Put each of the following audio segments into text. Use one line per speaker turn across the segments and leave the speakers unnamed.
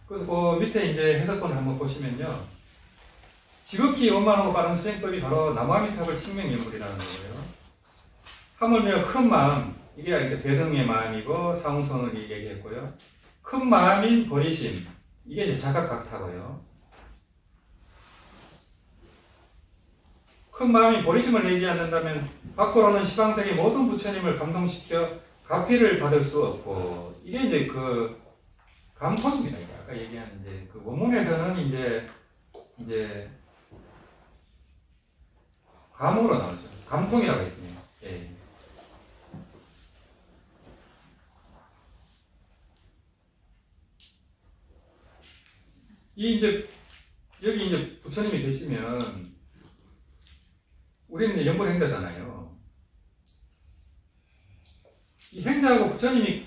그래서 그 밑에 이제 해석본을 한번 보시면요. 지극히 원만하고 빠른 수행법이 바로 나무아미타불 칭명연불이라는 거예요. 하물며 큰 마음, 이게 이렇게 대승의 마음이고 사웅선을 얘기했고요. 큰 마음인 보리심, 이게 이제 자각각타고요. 큰 마음이 보리심을 내지 않는다면 밖으로는 시방세계 모든 부처님을 감동시켜 가피를 받을 수 없고, 이게 이제 그 감통입니다. 아까 얘기한 이제 그 원문에서는 이제 감으로 나오죠. 감통이라고 했거든요. 예. 여기 이제 부처님이 계시면 우리는 이제 연불행자잖아요. 이 행자하고 부처님이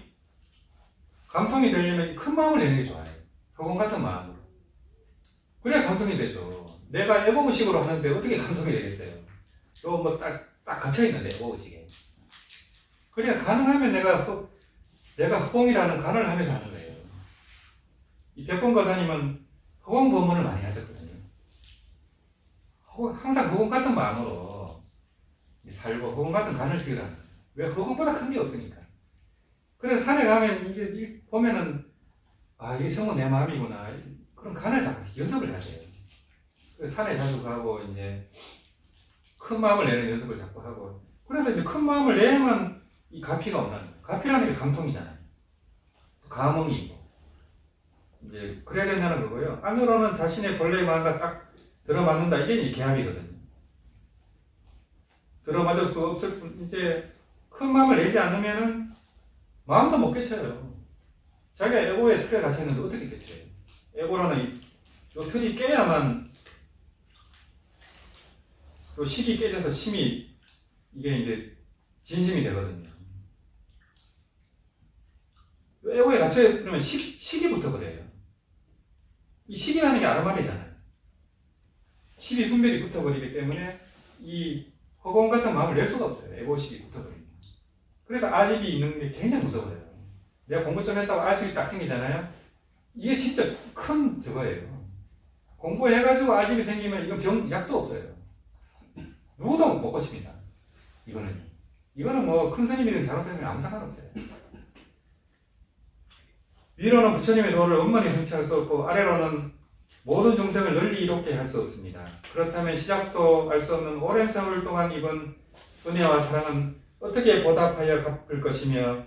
감통이 되려면 큰 마음을 내는 게 좋아요. 허공 같은 마음으로. 그래야 감통이 되죠. 내가 애고의식으로 하는데 어떻게 감통이 되겠어요? 요 뭐 딱 갇혀있는데, 애고의식에. 그러니까 가능하면 내가 허공이라는 간을 하면서 하는 거예요. 이 백공가사님은 허공 법문을 많이 하셨거든요. 항상 허공 같은 마음으로 살고 허공 같은 간을 지으라는 거예요. 왜? 허공보다 큰 게 없으니까. 그래서 산에 가면 이게 보면은 이게 성은 내 마음이구나. 그런 간을 자꾸 연습을 하세요. 그래서 산에 자주 가고 이제 큰 마음을 내는 연습을 자꾸 하고. 그래서 이제 큰 마음을 내야만 이 가피가 온다는 거예요. 가피라는 게 감통이잖아요. 감흥이고. 이제 그래야 된다는 거고요. 안으로는 자신의 본래의 마음과 딱 들어맞는다. 이게 이제 개합이거든요. 들어맞을 수 없을 뿐, 이제 큰 마음을 내지 않으면은 마음도 못 깨쳐요. 자기가 에고의 틀에 갇혀있는데 어떻게 깨쳐요? 에고라는 이 틀이 깨야만 또 식이 깨져서 심이 이게 이제 진심이 되거든요. 에고에 갇혀있으면 식이 붙어버려요. 이 식이라는 게 아르마리잖아요. 식이 분별이 붙어버리기 때문에 이 허공 같은 마음을 낼 수가 없어요. 에고식이 붙어버리면. 그래서 아집이 있는 게 굉장히 무서워요. 내가 공부 좀 했다고 아집이 딱 생기잖아요. 이게 진짜 큰 저거예요. 공부해가지고 아집이 생기면 이건 약도 없어요. 누구도 못 고칩니다. 이거는 뭐 큰 스님이든 작은 스님이든 아무 상관없어요. 위로는 부처님의 도를 원만히 성취할 수 없고 아래로는 모든众生을 널리 이롭게 할 수 없습니다. 그렇다면 시작도 알 수 없는 오랜 세월 동안 입은 은혜와 사랑은 어떻게 보답하여 갚을 것이며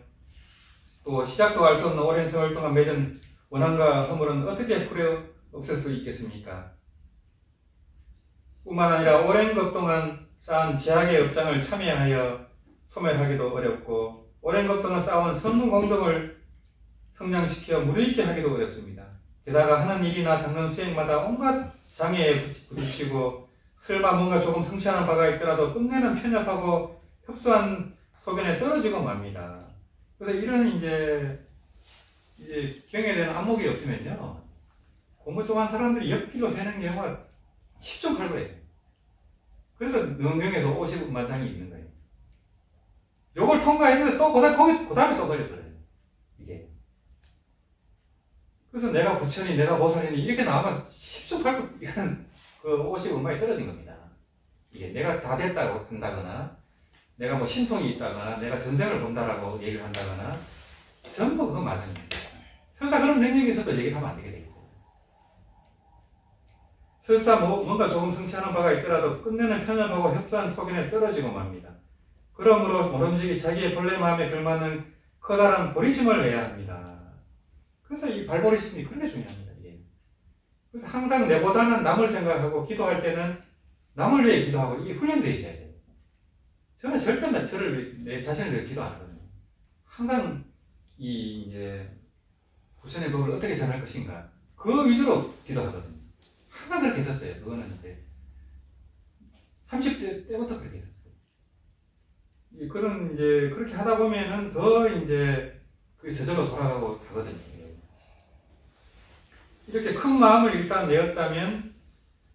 또 시작도 알 수 없는 오랜 세월 동안 맺은 원한과 허물은 어떻게 풀어 없앨 수 있겠습니까? 뿐만 아니라 오랜 것 동안 쌓은 제약의 업장을 참여하여 소멸하기도 어렵고 오랜 것 동안 쌓아온 선문 공덕을 성장시켜 무르익게 하기도 어렵습니다. 게다가 하는 일이나 닦는 수행마다 온갖 장애에 부딪히고 설마 뭔가 조금 성취하는 바가 있더라도 끝내는 편협하고 협소한 소견에 떨어지고 맙니다. 그래서 이런 이제 경에 대한 안목이 없으면요, 공부 좀 한 사람들이 옆길로 새는 경우가 10중 8구예요. 그래서 능경에서 50만 장이 있는 거예요. 요걸 통과했는데 또 그 다음에 또 걸려버려요. 이게. 그래서 내가 부처니, 내가 보살이니 이렇게 나오면 10중 8구, 이건 그 50음마에 떨어진 겁니다. 이게 내가 다 됐다고 한다거나, 내가 뭐 신통이 있다거나, 내가 전생을 본다라고 얘기를 한다거나, 전부 그거 맞습니다. 설사 그런 능력이 있어도 얘기를 하면 안 되게 돼 있어요. 설사 뭔가 조금 성취하는 바가 있더라도 끝내는 편협하고 협소한 소견에 떨어지고 맙니다. 그러므로 모름지기 자기의 본래 마음에 걸맞는 커다란 보리심을 내야 합니다. 그래서 이 발보리심이 그렇게 중요합니다. 이게. 그래서 항상 내보다는 남을 생각하고 기도할 때는 남을 위해 기도하고 이게 훈련되어 있어야 돼요. 저는 절대 내 자신을 위해 기도 안 하거든요. 항상 이제 부처님의 법을 어떻게 전할 것인가 그 위주로 기도하거든요. 항상 그렇게 했었어요. 그거는 이제 30대 때부터 그렇게 했었어요. 그런 이제 그렇게 하다 보면은 더 이제 그게 저절로 돌아가고 가거든요. 이렇게 큰 마음을 일단 내었다면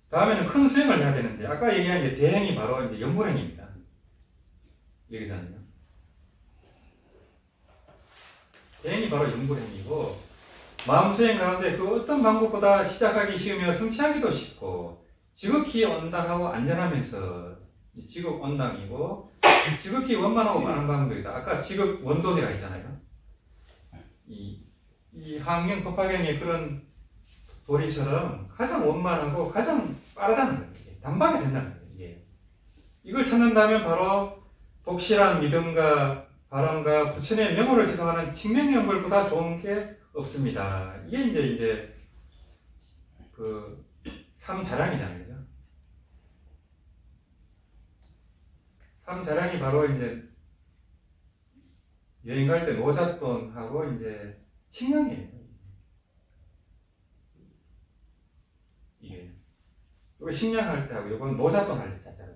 다음에는 큰 수행을 해야 되는데 아까 얘기한 이제 대행이 바로 이제 연불행입니다. 여기서는요. 대행이 바로 연불행이고 마음 수행 가운데 그 어떤 방법보다 시작하기 쉬우며 성취하기도 쉽고 지극히 온당하고 안전하면서 지극 온당이고 지극히 원만하고 많은 방법이다. 아까 지극 원돈이라 했잖아요. 이 항영 법화경의 그런 도리처럼 가장 원만하고 가장 빠르다는 거예요. 단박에 된다는 거예요. 이게. 이걸 찾는다면 바로 독실한 믿음과 발언과 부처님의 명호를 지속하는 칭명연불보다 좋은 게 없습니다. 이게 이제 그 삼자량이잖아요. 그죠? 삼자량이 바로 이제 여행 갈 때 노잣돈하고 이제 칭명이에요. 이게. 이거 식량할 때 하고 이건 노잣돈 할 때 찾잖아요.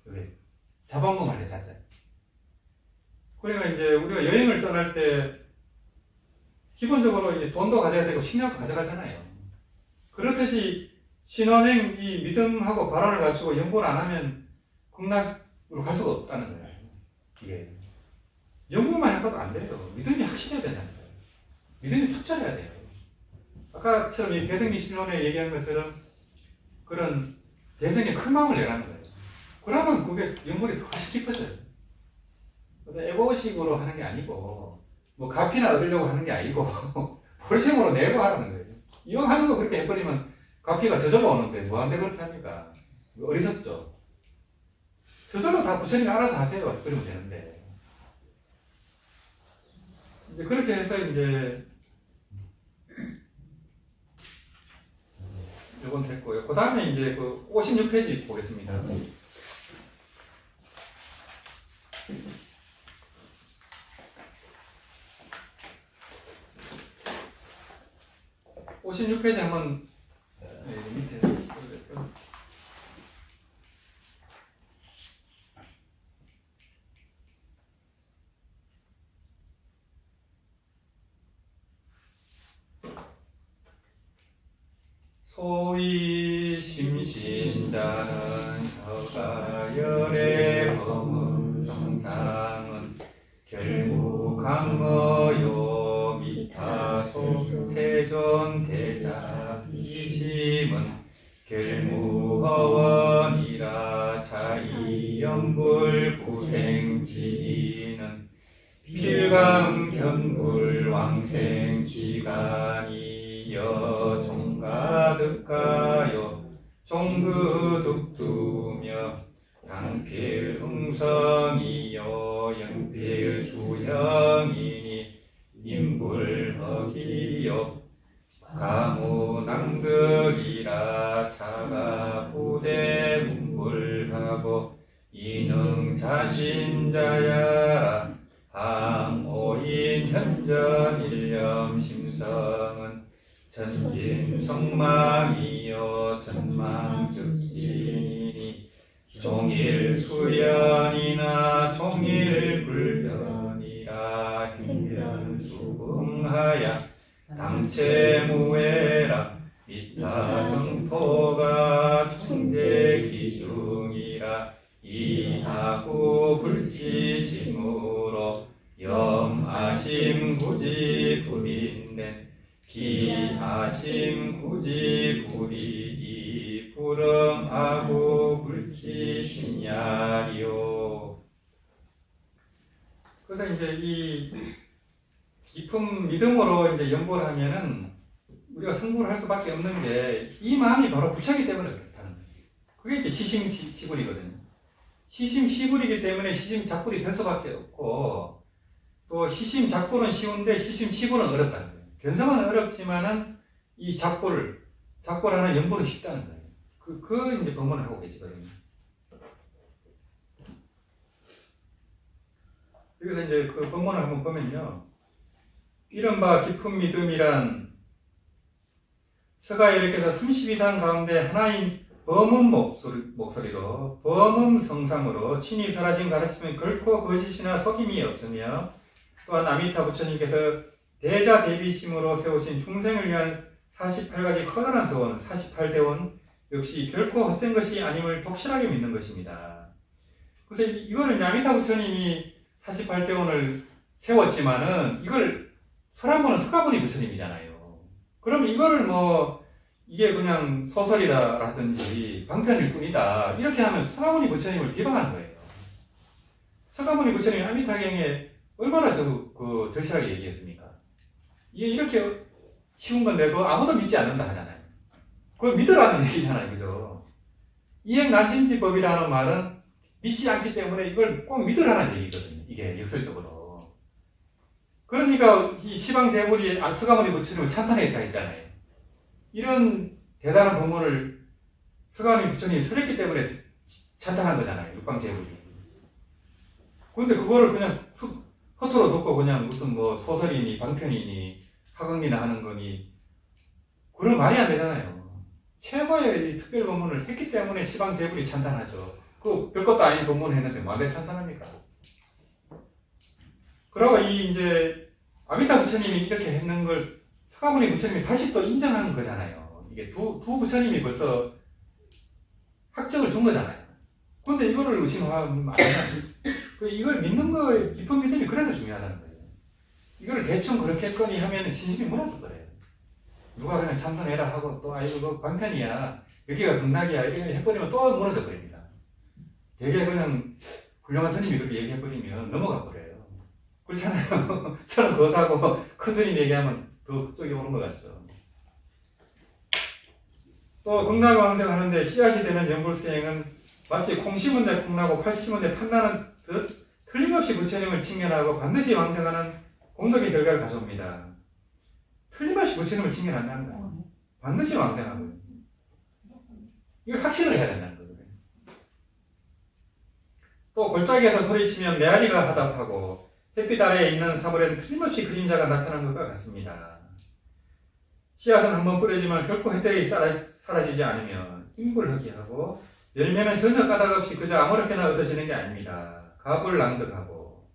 이게 자본금 할 때 찾잖아요. 그러니까 이제 우리가 여행을 떠날 때 기본적으로 이제 돈도 가져야 되고 식량도 가져가잖아요. 그렇듯이 신원행 이 믿음하고 발언을 갖추고 연구를 안 하면 극락으로 갈 수가 없다는 거예요. 이게 연구만 해서도 안 돼요. 믿음이 확실해야 된다는 거예요. 믿음이 투철해야 돼요. 아까처럼 이 대승리 신론에 얘기한 것처럼 그런 대승에 큰 마음을 내라는 거예요. 그러면 그게 연구이 더 훨씬 깊어져요. 그래서 에고식으로 하는 게 아니고 뭐 가피나 얻으려고 하는 게 아니고 볼셈으로 내고 하라는 거예요. 이왕하는 거 그렇게 해버리면 가피가 저절로 오는데 뭐한테 그렇게 합니까? 어리석죠. 저절로 다 부처님이 알아서 하세요. 그러면 되는데 이제 그렇게 해서 이제 이건 됐고요. 그 다음에 이제 그 56페이지 보겠습니다. 56페이지 한번 밑에 보겠죠. 소위 심신자는 서가열의 범은 성상은 결무강어요 미타소 태존대자 이심은 결무허원이라 자이연불부생지는 필감견불왕생쥐간이여 종가득가요 종그득두며 양필흥성이요 영필수형이니 인불허기요 가무낭득이라 자가부대문불하고 이능자신자야라 항오인 현전일념 심성은 전진성망이요 전망즉진이니 종일수연이나 종일불변이라 hin변수응하야 당체무해라 이타정토가 총대기중이라 이하구 불지심으로 염아심 구지불인된 기아심 구지불이 불응하고 불지심야리요. 그래서 이제 이 깊은 믿음으로 이제 연구를 하면은 우리가 성불을 할 수밖에 없는 게 이 마음이 바로 부처이기 때문에 그렇다는 거예요. 그게 이제 시심시불이거든요. 시심시불이기 때문에 시심작불이 될 수밖에 없고 또 시심작불은 쉬운데 시심시불은 어렵다는 거예요. 견성은 어렵지만은 이 작불하는 연불은 쉽다는 거예요. 그 이제 법문을 하고 계시거든요. 그래서 이제 그 법문을 한번 보면요. 이른바 깊은 믿음이란 서가열께서 30이상 가운데 하나인 범음 목소리로 범음 성상으로 친히 사라진 가르침은 결코 거짓이나 속임이 없으며 또한 아미타 부처님께서 대자 대비심으로 세우신 중생을 위한 48가지 커다란 서원 48대원 역시 결코 헛된 것이 아님을 독실하게 믿는 것입니다. 그래서 이거는 아미타 부처님이 48대원을 세웠지만은 이걸 서람보는 서가모니 부처님이잖아요. 그럼 이거를 뭐 이게 그냥 소설이다라든지 방편일 뿐이다 이렇게 하면 서가모니 부처님을 비방하는 거예요. 서가모니 부처님이 아미타경에 얼마나 절실하게 얘기했습니까? 이게 이렇게 쉬운 건데도 아무도 믿지 않는다 하잖아요. 그걸 믿으라는 얘기잖아요. 그죠? 이행난신지법이라는 말은 믿지 않기 때문에 이걸 꼭 믿으라는 얘기거든요. 이게 역설적으로. 그러니까 이 시방재물이 서가모니 부처님을 찬탄했자 했잖아요. 이런 대단한 법문을 서가모니 부처님이 설했기 때문에 찬탄한 거잖아요. 육방재물이. 그런데 그거를 그냥 허투루 듣고 그냥 무슨 뭐 소설이니 방편이니 학언이나 하는 거니 그런 말이 안 되잖아요. 최고의 이 특별 법문을 했기 때문에 시방재물이 찬탄하죠. 그 별것도 아닌 법문을 했는데 뭐하게 찬탄합니까? 그러고 이 이제 아미타 부처님이 이렇게 했는 걸 서가모니 부처님이 다시 또 인정한 거잖아요. 이게 두 부처님이 벌써 학적을 준 거잖아요. 그런데 이거를 의심하면 안 되나? 이걸 믿는 거에 깊은 믿음이 그래도 중요하다는 거예요. 이걸 대충 그렇게 했거니 하면 신심이 무너져 버려요. 누가 그냥 참선해라 하고 또 이거 뭐 방편이야 여기가 극락이야 이렇게 해버리면 또 무너져 버립니다. 되게 그냥 훌륭한 스님이 그렇게 얘기해버리면 넘어가 버려요. 그렇잖아요. 저는 그것하고 큰 스님 얘기하면 더 그쪽에 오는 것 같죠. 또 극락왕생하는데 씨앗이 되는 연불수행은 마치 콩 심은 데 콩나고 팔 심은 데 판나는 듯 틀림없이 부처님을 칭견하고 반드시 왕생하는 공덕의 결과를 가져옵니다. 틀림없이 부처님을 칭견한다는 거예요. 반드시 왕생하고요. 이걸 확신을 해야 된다는 거예요. 또 골짜기에서 소리치면 메아리가 화답하고 햇빛 아래에 있는 사물에는 틀림없이 그림자가 나타난 것과 같습니다. 씨앗은 한번 뿌려지만 결코 햇살이 사라지지 않으면 임불하게 하고 열매는 전혀 까닭 없이 그저 아무렇게나 얻어지는 게 아닙니다. 갑을 낭득하고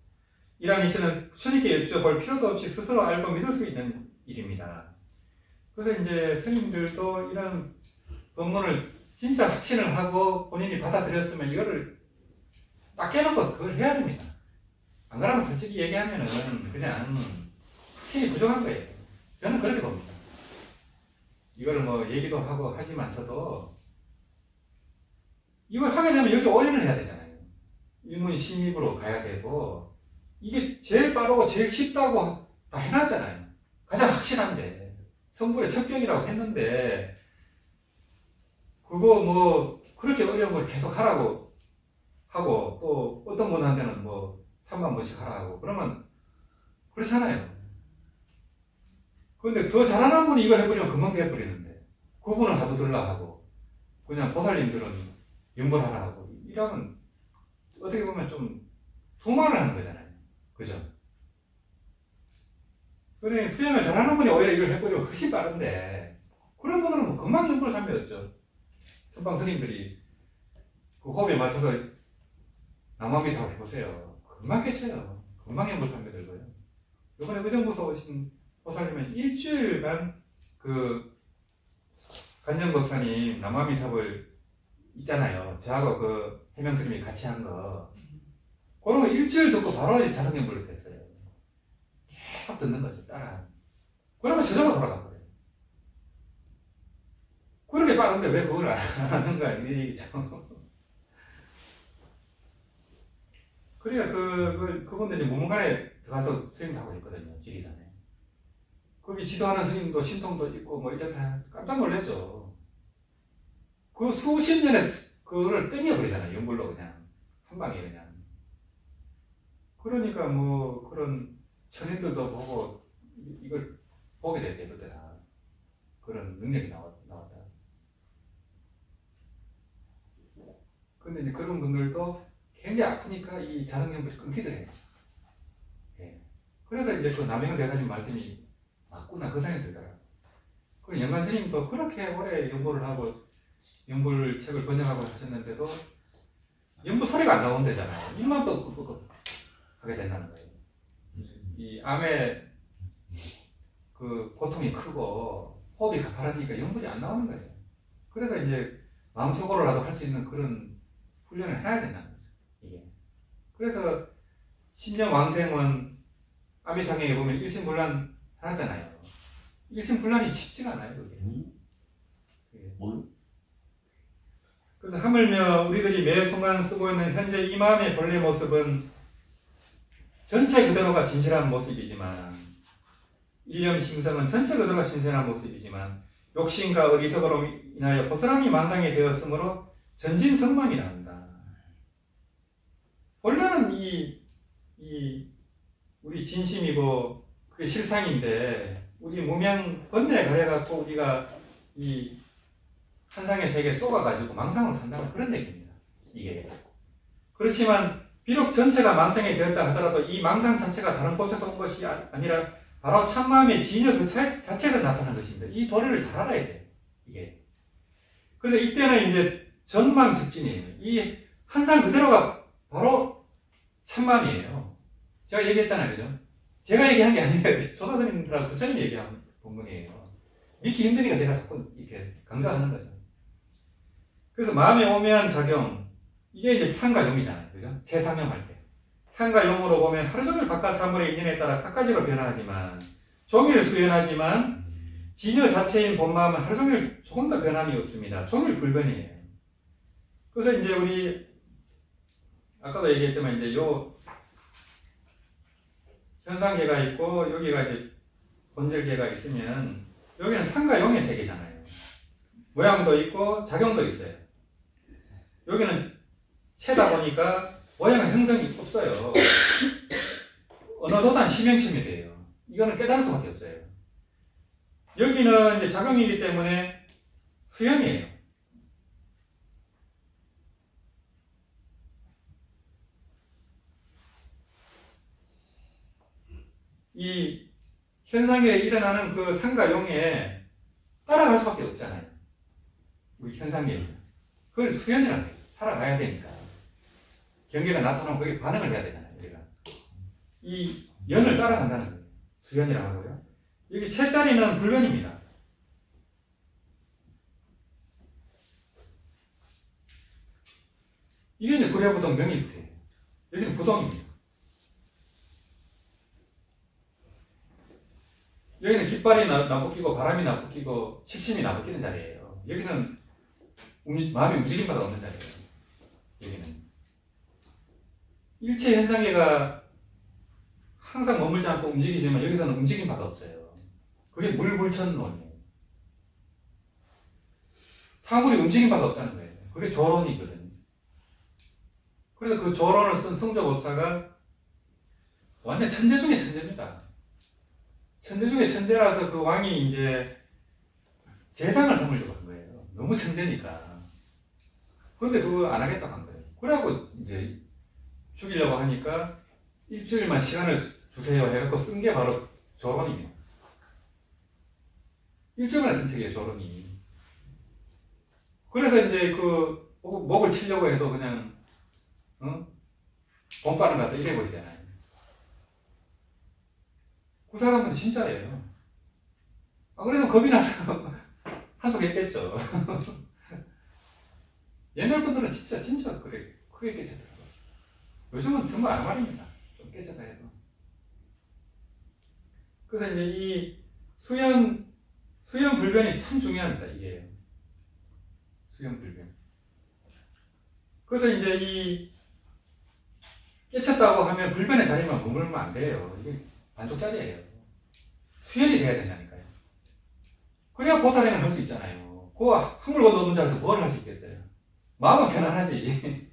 이러한 이치는 부처님께 여쭤볼 필요도 없이 스스로 알고 믿을 수 있는 일입니다. 그래서 이제 스님들도 이런 법문을 진짜 확신을 하고 본인이 받아들였으면 이거를 딱 깨놓고 그걸 해야 됩니다. 안 그러면 솔직히 얘기하면은 그냥 확신이 부족한 거예요. 저는 그렇게 봅니다. 이거를 뭐 얘기도 하고 하지만서도 이걸 하게 되면 여기 올인을 해야 되잖아요. 일문 심입으로 가야 되고 이게 제일 빠르고 제일 쉽다고 다 해놨잖아요. 가장 확실한데 성불의 척경이라고 했는데 그거 뭐 그렇게 어려운 걸 계속 하라고 하고 또 어떤 분한테는 뭐 3만 번씩 하라고 그러면 그렇잖아요. 그런데 더 잘하는 분이 이걸 해버리면 금방 돼버리는데 그분은 하도 들라 하고 그냥 보살님들은 연벌하라 하고 이러면 어떻게 보면 좀 두말을 하는 거잖아요. 그죠? 그래 수행을 잘하는 분이 오히려 이걸 해버리면 훨씬 빠른데 그런 분들은 뭐 금방 연벌 삼배였죠. 선방 스님들이 그 호흡에 맞춰서 남아미타고 해보세요. 금방 깨쳐요. 금방 연벌 삼배 들고요. 이번에 의정부서 오신 보살님은 일주일간 그 간정 박사님 남아미탑을 있잖아요. 저하고 그 해명스님이 같이 한 거. 그런 거 일주일 듣고 바로 자성연불을 됐어요. 계속 듣는 거죠. 따라. 그러면 저절로 돌아가 버려요. 그렇게 빠른데 왜 그걸 안 하는가 이 얘기죠. 그러니까 그분들이 무문관에 들어가서 스님도 하고 있거든요. 지리산에. 거기 지도하는 스님도 신통도 있고 뭐 이렇다 깜짝 놀라죠. 그 수십 년에 그거를 땡겨버리잖아요. 연불로 그냥 한 방에 그냥. 그러니까 뭐 그런 천인들도 보고 이걸 보게 됐대 그때 다 그런 능력이 나왔다. 근데 이제 그런 분들도 굉장히 아프니까 이 자성연불이 끊기더래요. 예. 그래서 이제 그 남영현 대사님 말씀이 맞구나 그 생각이 들더라고요. 그 영관 스님도 그렇게 오래 연불을 하고 연불 책을 번역하고 하셨는데도 연불 소리가 안 나온대잖아요. 입만 또 끄끄 하게 된다는 거예요. 이 암의 그 고통이 크고 호흡이 가파르니까 연불이 안 나오는 거예요. 그래서 이제 마음속으로라도 할 수 있는 그런 훈련을 해야 된다는 거죠. 이게. 그래서 10년 왕생은 아미탕경에 보면 일심불란 하잖아요. 일심불란이 쉽지가 않아요, 그게.
뭘?
그래서 하물며 우리들이 매 순간 쓰고 있는 현재 이 마음의 본래 모습은 전체 그대로가 진실한 모습이지만, 일념심성은 전체 그대로가 진실한 모습이지만, 욕심과 어리석으로 인하여 고스란히 만상이 되었으므로 전진성만이라 한다. 본래는 우리 진심이고 그게 실상인데, 우리 무명 번뇌에 가려갖고 우리가 이 환상의 세계에 쏘가가지고 망상을 산다는 그런 얘기입니다. 이게. 그렇지만 비록 전체가 망상이 되었다 하더라도 이 망상 자체가 다른 곳에서 온 것이 아니라 바로 참마음의 진여 그 자체가 나타난 것입니다. 이 도리를 잘 알아야 돼요. 이게. 그래서 이때는 이제 전망즉진이에요. 이 환상 그대로가 바로 참마음이에요. 제가 얘기했잖아요. 그죠? 제가 얘기한 게 아니에요. 조사선님이랑 부처님이 얘기한 본문이에요. 믿기 힘드니까 제가 자꾸 이렇게 강조하는 거죠. 그래서 마음의 오묘한 작용, 이게 이제 상과 용이잖아요. 그죠? 재상용할 때. 상과 용으로 보면 하루 종일 바깥 사물의 인연에 따라 각가지로 변화하지만, 종일 수연하지만, 진여 자체인 본마음은 하루 종일 조금 더 변함이 없습니다. 종일 불변이에요. 그래서 이제 우리, 아까도 얘기했지만, 이제 요, 현상계가 있고, 여기가 이제 본질계가 있으면, 여기는 상과 용의 세계잖아요. 모양도 있고, 작용도 있어요. 여기는 채다 보니까 모양의 형성이 없어요. 언어도단 심형심이 이거는 깨달을 수밖에 없어요. 여기는 이제 작용이기 때문에 수연이에요. 이 현상에 일어나는 그 상과 용에 따라갈 수밖에 없잖아요. 우리 현상계에서. 그걸 수연이라는 거예요. 살아가야 되니까. 경계가 나타나면 거기에 반응을 해야 되잖아요. 우리가. 이 연을 따라간다는 거예요. 수연이라고 하고요. 여기 채자리는 불변입니다. 이게 이제 불해부동 명일부예요. 여기는 부동입니다. 여기는 깃발이 나부끼고 바람이 나부끼고 식심이 나부끼는 자리예요. 여기는 마음이 움직임 바가 없는 자리예요. 여기는 일체 현상계가 항상 머물지 않고 움직이지만 여기서는 움직임 바가 없어요. 그게 물불천론이에요. 사물이 움직임 바가 없다는 거예요. 그게 조론이거든요. 그래서 그 조론을 쓴 성조법사가 완전 천재 중에 천재입니다. 천재 중에 천재라서 그 왕이 이제 재상을 선물려고 한 거예요. 너무 천재니까. 그런데 그거 안 하겠다고 한 거예요. 그러고 이제 죽이려고 하니까 일주일만 시간을 주세요 해갖고 쓴 게 바로 조론이에요. 일주일만에 쓴 책이에요, 조론이. 그래서 이제 그 목을 치려고 해도 그냥 본바람 갖다 이래버리잖아요. 그 사람은 진짜예요. 그래서 겁이 나서 하소했겠죠. 옛날 분들은 진짜 그래 크게 깨쳤더라고요. 요즘은 정말 안 말입니다. 좀 깨쳤다 해도. 그래서 이제 이 수연 불변이 참 중요합니다. 이게 수연 불변. 그래서 이제 이 깨쳤다고 하면 불변의 자리만 머물면 안 돼요. 이게 반쪽짜리예요. 수연이 돼야 된다니까요. 그래야 보살행을 할 수 있잖아요. 그거 한물 건너는 자리에서 뭘 할 수 있겠어요? 마음은 편안하지.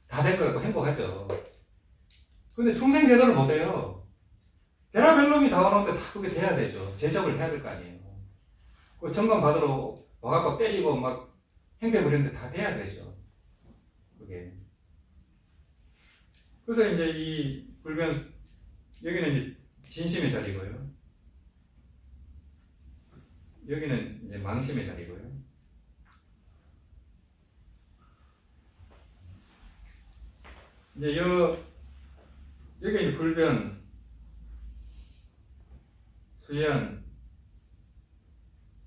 다 될 것 같고 행복하죠. 근데 중생 제도를 못해요. 베라벨롬이 다 오는데 다 그게 돼야 되죠. 제적을 해야 될 거 아니에요. 그 점검 받으러 와갖고 때리고 막 행패 부리는데 다 돼야 되죠. 그게. 그래서 이제 이 불변, 여기는 이제 진심의 자리고요. 여기는 이제 망심의 자리고요. 이제 여기 이제 불변, 수연,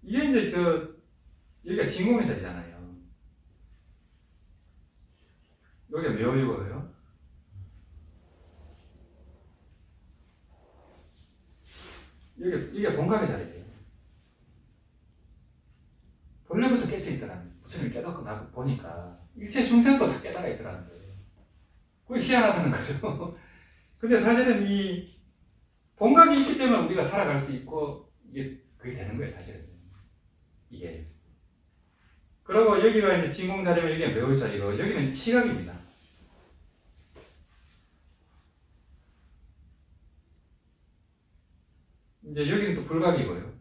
이게 이제 여기가 진공의 자리잖아요. 여기가 묘이고요. 이게 본각의 자리예요. 본래부터 깨져 있더라는 부처님이 깨닫고 나고 보니까 일체 중생도 다 깨달아 있더라는 거예요. 그게 희한하다는 거죠. 근데 사실은 이 본각이 있기 때문에 우리가 살아갈 수 있고 이게 그게 되는 거예요, 사실은. 이게. 그리고 여기가 이제 진공 자리면 여기가 매울 자리고 여기는 시각입니다. 이제 여기는 또 불각이고요.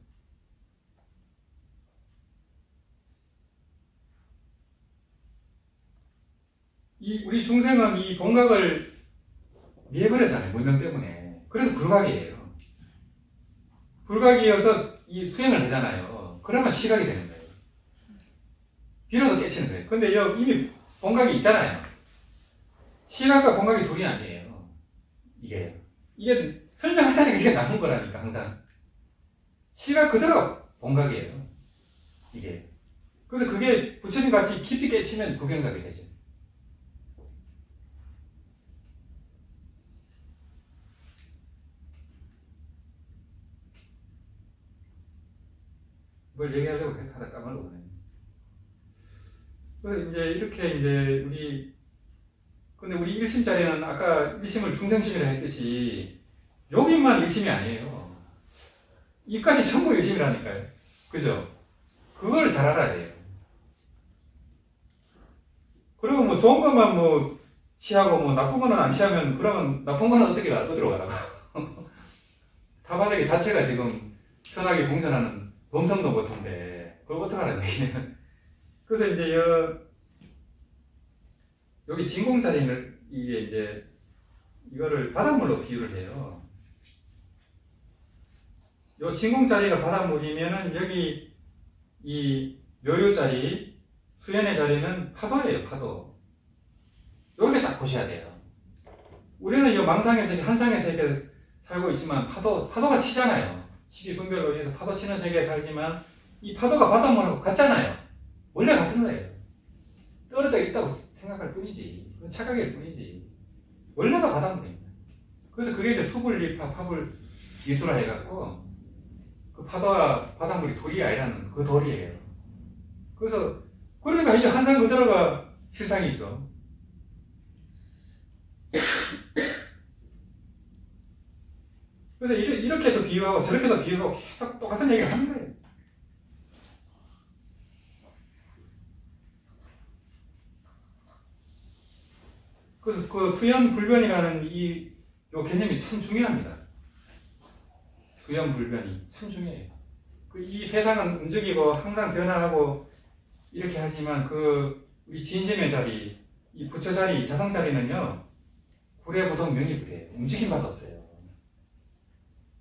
우리 중생은 이 본각을 미해버렸잖아요. 문명 때문에. 그래서 불각이에요. 불각이어서 이 수행을 하잖아요. 그러면 시각이 되는 거예요. 비로소 깨치는 거예요. 근데 이미 본각이 있잖아요. 시각과 본각이 둘이 아니에요. 이게 설명하자니까 이게 남은 거라니까, 항상. 시각 그대로 본각이에요. 이게. 그래서 그게 부처님 같이 깊이 깨치면 구경각이 되죠. 뭘 얘기하려고 하다 까먹었네. 그래서 이제 이렇게 근데 우리 1심짜리는 아까 1심을 중생심이라 했듯이 여기만 1심이 아니에요. 이까지 전부 1심이라니까요. 그죠? 그걸 잘 알아야 돼요. 그리고 뭐 좋은 것만 뭐 취하고 뭐 나쁜 거는 안 취하면 그러면 나쁜 거는 어디로 가라고. 사바세계 자체가 지금 선하게 공전하는 범성도 못한데 그걸 어떡하라는 얘기냐. 그래서 이제 여기 진공자리를 이거를 바닷물로 비유를 해요. 요 진공자리가 바닷물이면은 여기 이 묘유자리, 수연의 자리는 파도예요, 파도. 요렇게 딱 보셔야 돼요. 우리는 이 망상의 세계, 한상의 세계에 살고 있지만 파도가 치잖아요. 시기분별로 인해서 파도 치는 세계에 살지만 이 파도가 바닷물하고 같잖아요. 원래 같은 거예요. 떨어져 있다고 생각할 뿐이지. 착각일 뿐이지. 원래가 바닷물입니다. 그래서 그게 이제 수불리파, 파불, 이수라 해갖고 그 파도와 바닷물이 돌이 아니라는 그 돌이에요. 그래서 그러니까 이제 한상 그대로가 실상이죠. 그래서 이렇게도 비유하고 저렇게도 비유하고 계속 똑같은 얘기를 하는 거예요. 그래서 그 수연불변이라는 요 개념이 참 중요합니다. 수연불변이 참 중요해요. 이 세상은 움직이고 항상 변화하고 이렇게 하지만 우리 진심의 자리, 이 부처 자리, 자성 자리는요, 구례부동 명의불이에요. 움직임 바도 없어요.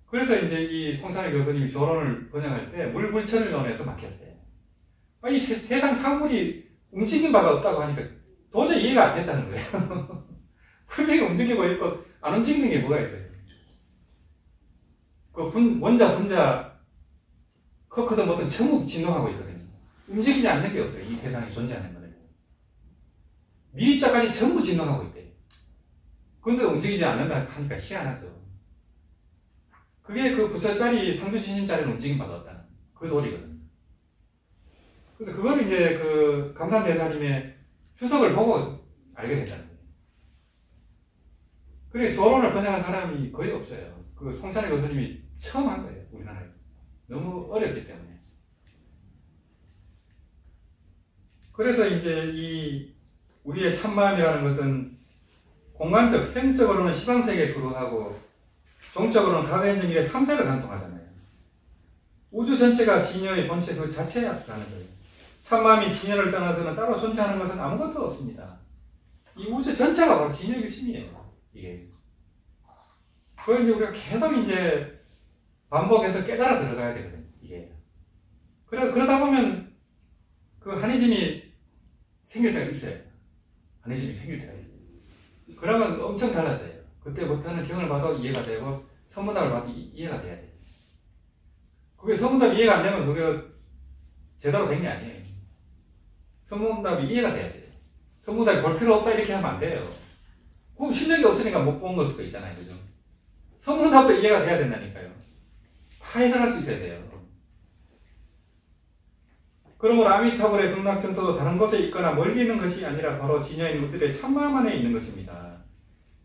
그래서 이제 이 송산의 교수님이 조론을 번역할 때 물불천을론에서 막혔어요. 이 세상 사물이 움직임 바가 없다고 하니까 도저히 이해가 안 된다는 거예요. 분명히 움직이고 있고 안 움직이는 게 뭐가 있어요? 원자, 분자, 커크든 뭐든 전부 진동하고 있거든요. 움직이지 않는 게 없어요. 이 세상에 존재하는 거는. 미립자까지 전부 진동하고 있대요. 그런데 움직이지 않는다 하니까 희한하죠. 그게 그 부처짜리 상주지심짜리는 움직임 받았다는 그 도리거든요. 그래서 그걸 이제 그 감산대사님의 추석을 보고 알게 됐다는 거예요. 그래 조론을 번역한 사람이 거의 없어요. 그 송산의 교수님이 처음 한 거예요. 우리나라에. 너무 어렵기 때문에. 그래서 이제 우리의 참마음이라는 것은 공간적, 현적으로는 시방세계에 불과하고 종적으로는 가가현정일의 3세를 관통하잖아요. 우주 전체가 진여의 본체 그 자체라는 거예요. 참마음이 진여를 떠나서는 따로 존재하는 것은 아무것도 없습니다. 이 우주 전체가 바로 진여의 신이에요. 이게. 그걸 이제 우리가 계속 이제 반복해서 깨달아 들어가야 되거든요. 이게. 그러다 보면 그 한의심이 생길 때가 있어요. 한의심이 생길 때가 있어요. 그러면 엄청 달라져요. 그때부터는 경을 봐도 이해가 되고 선문답을 봐도 이해가 돼야 돼요. 그게 선문답 이해가 안 되면 그게 제대로 된 게 아니에요. 선문답이 이해가 돼야 돼요. 선문답이 볼 필요 없다 이렇게 하면 안 돼요. 그럼 실력이 없으니까 못 본 걸 수도 있잖아요. 그죠? 선문답도 이해가 돼야 된다니까요. 다 해설할 수 있어야 돼요. 그러므로 아미타불의 극락천도도 다른 곳에 있거나 멀리 있는 것이 아니라 바로 진여인 우들의 참마음 안에 있는 것입니다.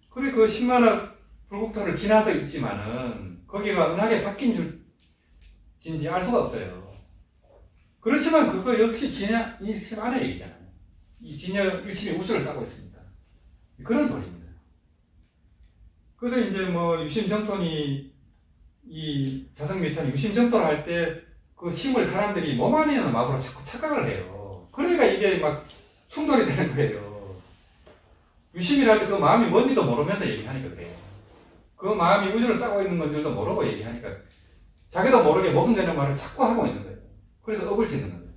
그리고 그 10만억 불국토를 지나서 있지만은 거기가 은하계 바뀐 진지 알 수가 없어요. 그렇지만 그거 역시 진여 일심 안에 있잖아요. 이 진여 일심이 우주를 싸고 있습니다. 그런 도리입니다. 그래서 이제 뭐 유심정토니 이 자성미탄 유심정토를 할 때 그 심을 사람들이 몸 안에 있는 마음으로 자꾸 착각을 해요. 그러니까 이게 막 충돌이 되는 거예요. 유심이랄 때 그 마음이 뭔지도 모르면서 얘기하니까 그래요. 그 마음이 우주를 싸고 있는 건지도 모르고 얘기하니까 자기도 모르게 모순되는 말을 자꾸 하고 있는 거예요. 그래서 업을 짓는 거예요.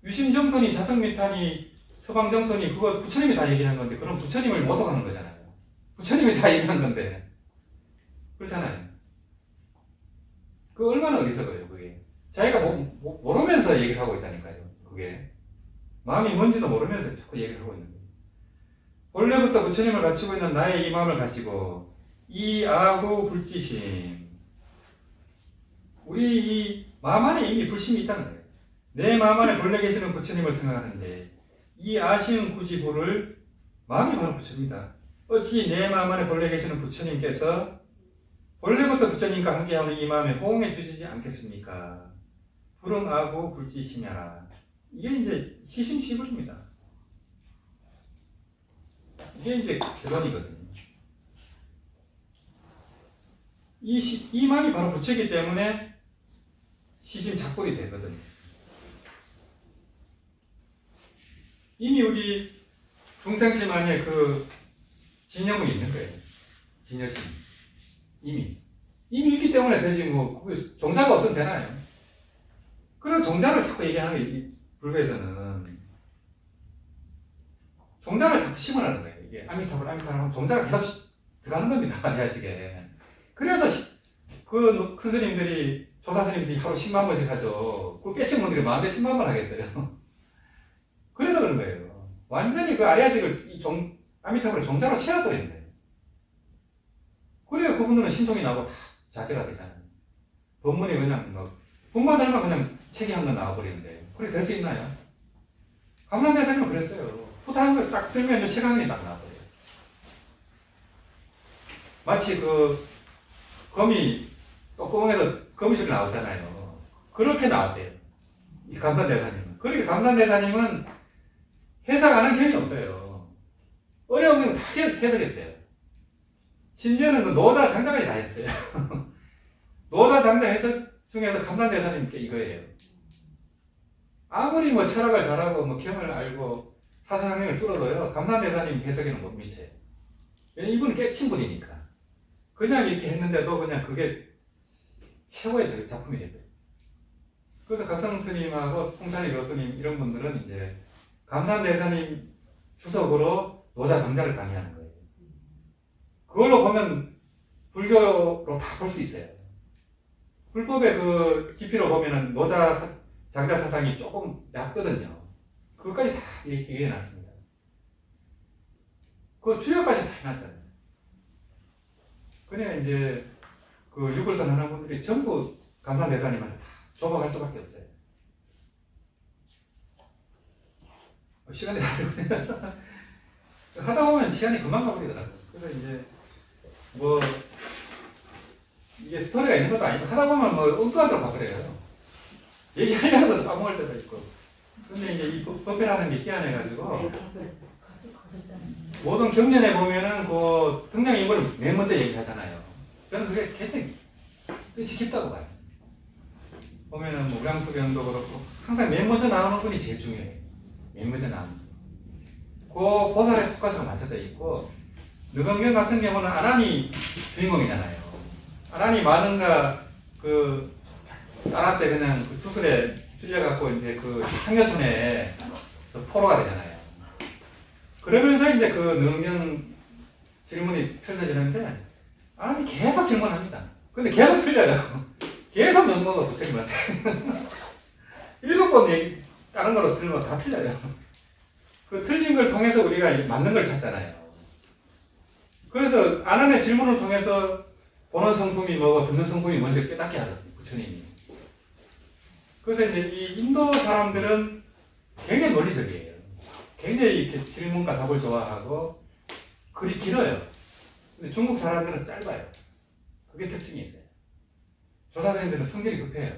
유심정토니 자성미탄이 서방정토니 그거 부처님이 다 얘기한 건데 그럼 부처님을 모독하는 거잖아요. 부처님이 다 얘기한 건데 그렇잖아요. 그 얼마나 어리석어요 그게. 자기가 모르면서 얘기를 하고 있다니까요. 그게 마음이 뭔지도 모르면서 자꾸 얘기를 하고 있는 거예요. 본래부터 부처님을 갖추고 있는 나의 이 마음을 가지고 이 아구 불지심 우리 이 마음 안에 이미 불심이 있다는 거예요. 내 마음 안에 본래 계시는 부처님을 생각하는데 이 아쉬운 구지부를 마음이 바로 부처입니다. 어찌 내 마음 안에 본래 계시는 부처님께서 본래부터 부처님과 함께하는 이 마음에 호응해 주시지 않겠습니까? 불응하고 불지시냐라. 이게 이제 시심시불입니다. 이게 이제 결론이거든요. 이 마음이 바로 부처이기 때문에 시심작불이 되거든요. 이미 우리 중생심 안에 그 진영이 있는 거예요. 진여심. 이미 있기 때문에 되지 뭐 그게 종자가 없으면 되나요? 그런 종자를 자꾸 얘기하는 게 불교에서는 종자를 자꾸 심어라는 거예요. 이게 아미타불 하면 종자가 계속 들어가는 겁니다. 아니야지게. 그래서 그 큰 스님들이 조사 스님들이 하루 10만 번씩 하죠. 그 깨친 분들이 마음대 10만 번 하겠어요. 그래서 그런 거예요. 완전히 그 아리아직을 아미타불을 종자로 채워버리는 거예요. 그래야 그분들은 신통이 나고 다 자제가 되잖아요. 법문이 그냥 분만 달면 그냥 책이 한 권 나와버리는데 그래 될 수 있나요? 감람대사님은 그랬어요. 푸다한 걸 딱 들면 책 한 권이 딱 나와버려요. 마치 그 거미 똥구멍에서 거미줄이 나오잖아요. 그렇게 나왔대요. 이 감산대사님은. 그러니까 감산대사님은 해석 안 한 경이 없어요. 어려운 건 다 해석했어요. 심지어는 그 노자 장자까지 다 했어요. 노자 장자 해석 중에서 감산대사님께 이거예요. 아무리 뭐 철학을 잘하고 뭐 경을 알고 사상행을 뚫어도요, 감산대사님 해석에는 못 미쳐요. 왜냐면 이분은 깨친 분이니까. 그냥 이렇게 했는데도 그냥 그게 최고의 작품이 됐어요. 그래서 각성 스님하고 송찬희 교수님 이런 분들은 이제 감산대사님 주석으로 노자 장자를 강의하는 거예요. 그걸로 보면 불교로 다 볼 수 있어요. 불법의 그 깊이로 보면은 노자 장자 사상이 조금 얕거든요. 그것까지 다 얘기해 놨습니다. 그 주요까지 다 해놨잖아요. 그래 이제 그 유불선 하나분들이 전부 감산대사님한테 다 조박할 수밖에 없어요. 시간이 다 되고 하다 보면 시간이 금방 가버리더라고요. 그래서 이제 뭐 이게 스토리가 있는 것도 아니고 하다 보면 뭐 엉뚱하도록 가버려요. 얘기하려는 것도 까먹을 때도 있고. 근데 이제 이 법회라는 게 희한해가지고 모든 경전에 보면은 그 등장인물을 맨 먼저 얘기하잖아요. 저는 그게 굉장히 뜻이 깊다고 봐요. 보면은 뭐 우량수경도 그렇고 항상 맨 먼저 나오는 분이 제일 중요해요. 맨 먼저 나오는 분. 그 보살의 포커스가 맞춰져 있고 느건경 같은 경우는 아난이 주인공이잖아요. 아난이 마는가 그 따라 때 그냥 그 주술에 줄여갖고 이제 그 창녀촌에 포로가 되잖아요. 그러면서 이제 그 느건경 질문이 펼쳐지는데 아난이 계속 질문합니다. 근데 계속 틀려요. 계속 명문으로 부처님한테 7번 얘기 다른 거로 들으면 다 틀려요. 그 틀린 걸 통해서 우리가 맞는 걸 찾잖아요. 그래서 아난의 질문을 통해서 보는 성품이 뭐고 듣는 성품이 뭔지 깨닫게 하거든요. 부처님이. 그래서 이제 이 인도 사람들은 굉장히 논리적이에요. 굉장히 이렇게 질문과 답을 좋아하고 글이 길어요. 근데 중국 사람들은 짧아요. 그게 특징이 있어요. 조사선생님들은 성질이 급해요.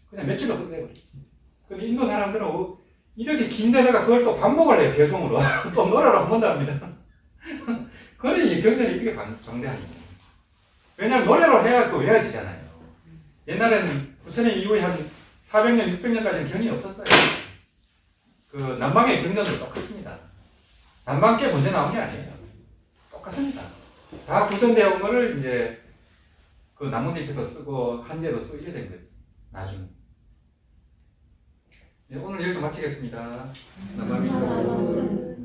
그냥 며칠로 끝내버리죠. 근데 인도 사람들은 이렇게 긴데다가 그걸 또 반복을 해요. 개성으로. 또 노래를 한 번 더 합니다. 그러니 경전이 이렇게 방대한 거예요. 왜냐하면 노래로 해야 또 외워지잖아요. 옛날에는 부처님 이후에 한 400년, 600년까지는 경이 없었어요. 그 남방의 경전도 똑같습니다. 남방 게 먼저 나온 게 아니에요. 똑같습니다. 다 구전되어 온 거를 이제 그 나뭇잎에서 쓰고 한제도 쓰고 이래 된 거죠. 나중에. 네, 오늘 여기서 마치겠습니다. 남방이